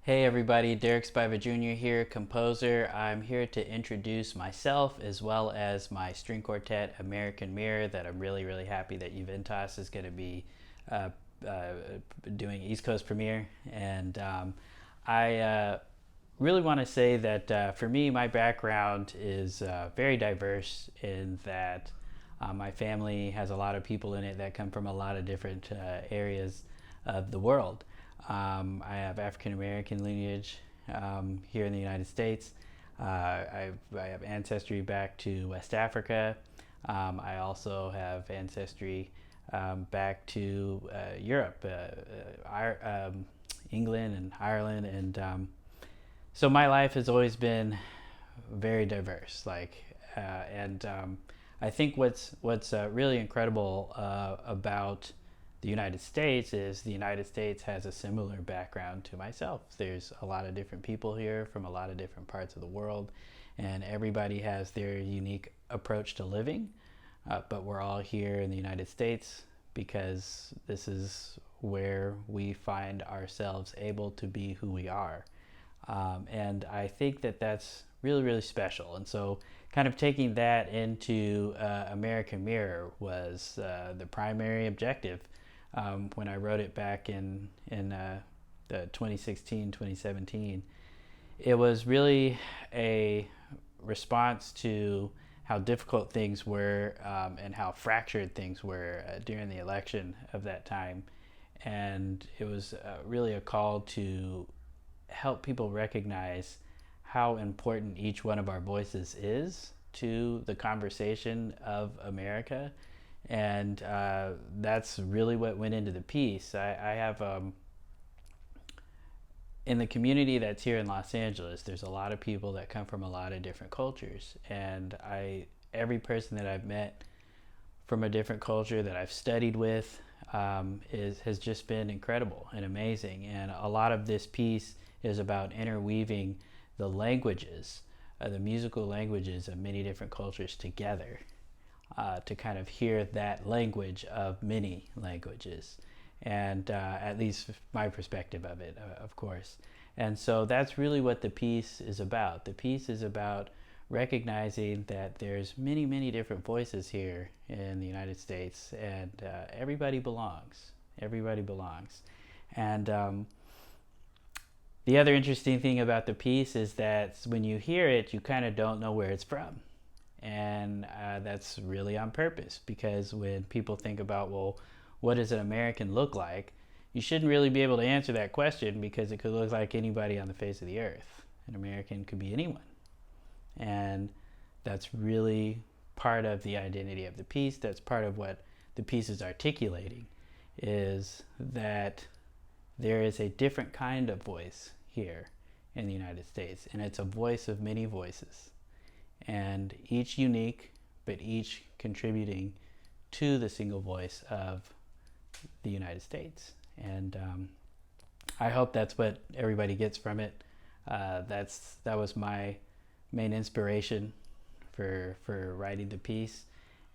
Hey everybody, Derrick Spiva Jr. here, composer. I'm here to introduce myself as well as my string quartet, American Mirror, that I'm really happy that Juventus is going to be uh, uh, doing East Coast premiere. And I really want to say that for me, my background is very diverse in that my family has a lot of people in it that come from a lot of different areas of the world. I have African American lineage here in the United States. I have ancestry back to West Africa. I also have ancestry back to Europe, England and Ireland, and so my life has always been very diverse. And I think what's really incredible about the United States is the United States has a similar background to myself. There's a lot of different people here from a lot of different parts of the world, and everybody has their unique approach to living. But we're all here in the United States because this is where we find ourselves able to be who we are. And I think that that's really special. And so, kind of taking that into American Mirror was the primary objective when I wrote it back in the 2016 2017. It was really a response to how difficult things were and how fractured things were during the election of that time. And it was really a call to help people recognize how important each one of our voices is to the conversation of America. And that's really what went into the piece. I have, in the community that's here in Los Angeles, there's a lot of people that come from a lot of different cultures. And every person that I've met from a different culture that I've studied with has just been incredible and amazing. And a lot of this piece is about interweaving the languages, the musical languages of many different cultures together to kind of hear that language of many languages. And at least my perspective of it, of course. And so that's really what the piece is about. The piece is about recognizing that there's many different voices here in the United States, and everybody belongs. Everybody belongs. And the other interesting thing about the piece is that when you hear it, you kind of don't know where it's from. And that's really on purpose, because when people think about, well, what does an American look like? You shouldn't really be able to answer that question, because it could look like anybody on the face of the earth. An American could be anyone. And that's really part of the identity of the piece. That's part of what the piece is articulating, is that there is a different kind of voice here in the United States, and it's a voice of many voices, and each unique, but each contributing to the single voice of the United States. And I hope that's what everybody gets from it. That was my main inspiration for writing the piece,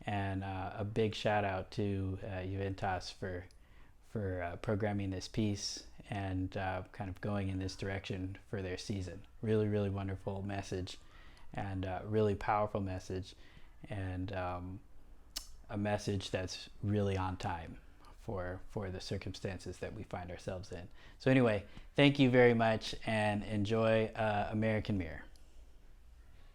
and a big shout out to Juventus for programming this piece and kind of going in this direction for their season. Really wonderful message, and really powerful message, and a message that's really on time for the circumstances that we find ourselves in. So anyway, thank you very much, and enjoy American Mirror.